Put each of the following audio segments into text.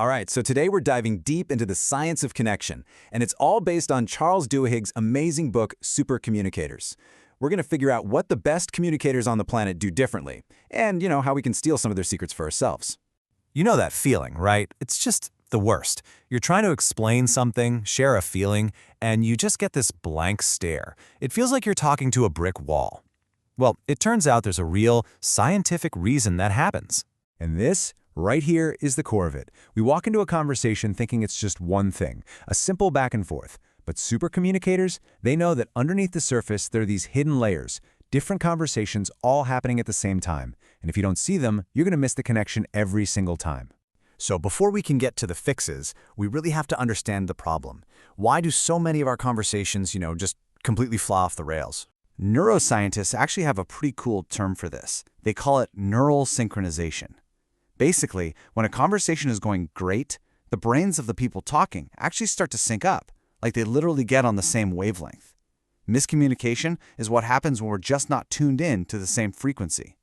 All right, so today we're diving deep into the science of connection, and it's all based on Charles Duhigg's amazing book, Supercommunicators. We're going to figure out what the best communicators on the planet do differently, and, how we can steal some of their secrets for ourselves. You know that feeling, right? It's just the worst. You're trying to explain something, share a feeling, and you just get this blank stare. It feels like you're talking to a brick wall. Well, it turns out there's a real, scientific reason that happens. And this, right here, is the core of it. We walk into a conversation thinking it's just one thing, a simple back and forth. But supercommunicators, they know that underneath the surface, there are these hidden layers, different conversations all happening at the same time. And if you don't see them, you're going to miss the connection every single time. So before we can get to the fixes, we really have to understand the problem. Why do so many of our conversations, just completely fly off the rails? Neuroscientists actually have a pretty cool term for this. They call it neural synchronization. Basically, when a conversation is going great, the brains of the people talking actually start to sync up, like they literally get on the same wavelength. Miscommunication is what happens when we're just not tuned in to the same frequency.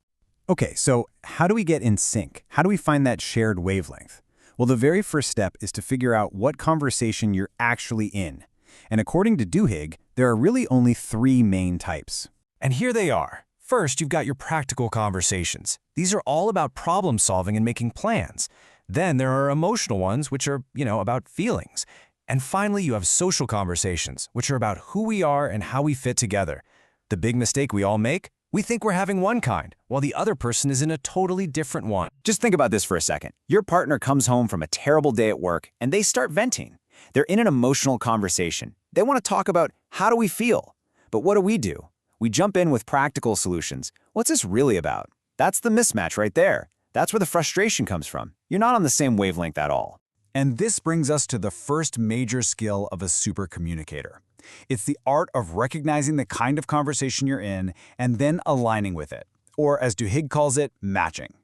Okay, so how do we get in sync? How do we find that shared wavelength? Well, the very first step is to figure out what conversation you're actually in. And according to Duhigg, there are really only three main types. And here they are. First, you've got your practical conversations. These are all about problem solving and making plans. Then there are emotional ones, which are, about feelings. And finally, you have social conversations, which are about who we are and how we fit together. The big mistake we all make? We think we're having one kind, while the other person is in a totally different one. Just think about this for a second. Your partner comes home from a terrible day at work, and they start venting. They're in an emotional conversation. They want to talk about, how do we feel? But what do? We jump in with practical solutions. What's this really about? That's the mismatch right there. That's where the frustration comes from. You're not on the same wavelength at all. And this brings us to the first major skill of a supercommunicator. It's the art of recognizing the kind of conversation you're in and then aligning with it, or as Duhigg calls it, matching.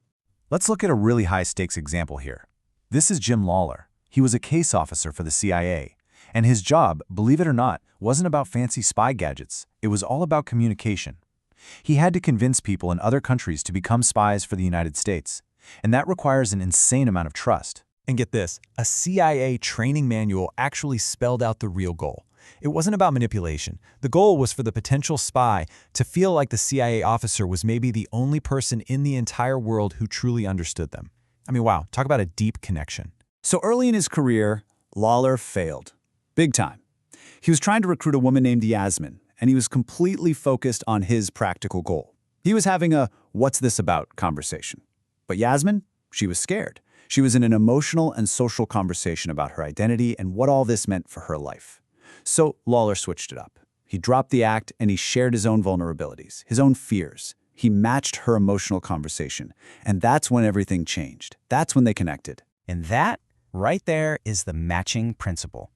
Let's look at a really high-stakes example here. This is Jim Lawler. He was a case officer for the CIA, and his job, believe it or not, wasn't about fancy spy gadgets. It was all about communication. He had to convince people in other countries to become spies for the United States, and that requires an insane amount of trust. And get this, a CIA training manual actually spelled out the real goal. It wasn't about manipulation. The goal was for the potential spy to feel like the CIA officer was maybe the only person in the entire world who truly understood them. I mean, wow, talk about a deep connection. So early in his career, Lawler failed. Big time. He was trying to recruit a woman named Yasmin, and he was completely focused on his practical goal. He was having a "what's this about" conversation. But Yasmin, she was scared. She was in an emotional and social conversation about her identity and what all this meant for her life. So Lawler switched it up. He dropped the act and he shared his own vulnerabilities, his own fears. He matched her emotional conversation. And that's when everything changed. That's when they connected. And that, right there, is the matching principle.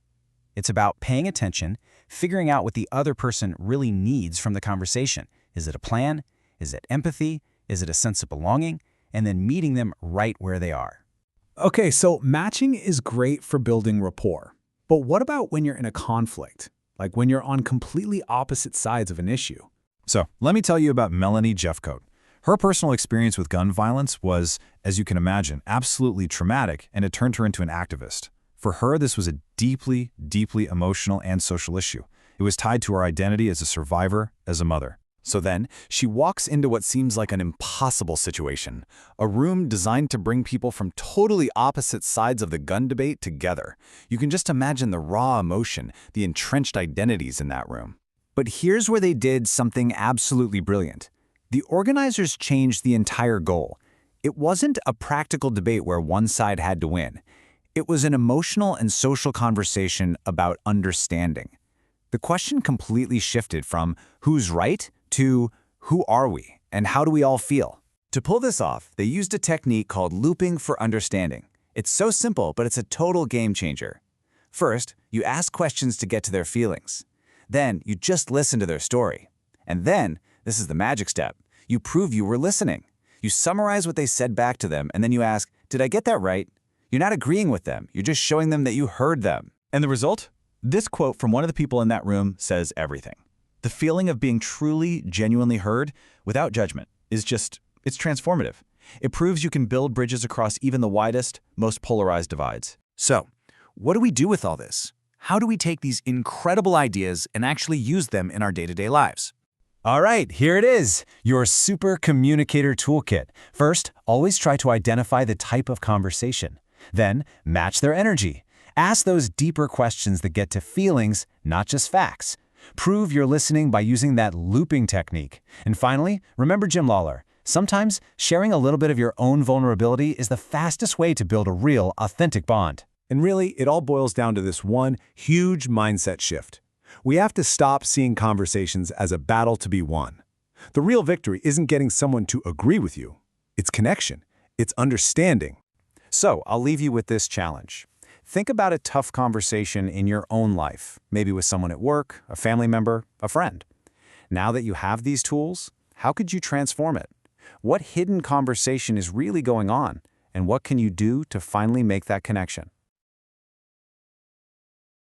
It's about paying attention, figuring out what the other person really needs from the conversation. Is it a plan? Is it empathy? Is it a sense of belonging? And then meeting them right where they are. Okay, so matching is great for building rapport. But what about when you're in a conflict? Like when you're on completely opposite sides of an issue? So let me tell you about Melanie Jeffcoat. Her personal experience with gun violence was, as you can imagine, absolutely traumatic, and it turned her into an activist. For her, this was a deeply, deeply emotional and social issue. It was tied to her identity as a survivor, as a mother. So then, she walks into what seems like an impossible situation, a room designed to bring people from totally opposite sides of the gun debate together. You can just imagine the raw emotion, the entrenched identities in that room. But here's where they did something absolutely brilliant. The organizers changed the entire goal. It wasn't a practical debate where one side had to win. It was an emotional and social conversation about understanding. The question completely shifted from who's right to who are we and how do we all feel? To pull this off, they used a technique called looping for understanding. It's so simple, but it's a total game changer. First, you ask questions to get to their feelings. Then, you just listen to their story. And then, this is the magic step, you prove you were listening. You summarize what they said back to them, and then you ask, did I get that right? You're not agreeing with them, you're just showing them that you heard them. And the result? This quote from one of the people in that room says everything. The feeling of being truly, genuinely heard, without judgment, it's transformative. It proves you can build bridges across even the widest, most polarized divides. So, what do we do with all this? How do we take these incredible ideas and actually use them in our day-to-day lives? All right, here it is, your Supercommunicator toolkit. First, always try to identify the type of conversation. Then, match their energy. Ask those deeper questions that get to feelings, not just facts. Prove you're listening by using that looping technique. And finally, remember Jim Lawler. Sometimes sharing a little bit of your own vulnerability is the fastest way to build a real, authentic bond. And really, it all boils down to this one huge mindset shift. We have to stop seeing conversations as a battle to be won. The real victory isn't getting someone to agree with you. It's connection. It's understanding. So, I'll leave you with this challenge. Think about a tough conversation in your own life, maybe with someone at work, a family member, a friend. Now that you have these tools, how could you transform it? What hidden conversation is really going on, and what can you do to finally make that connection?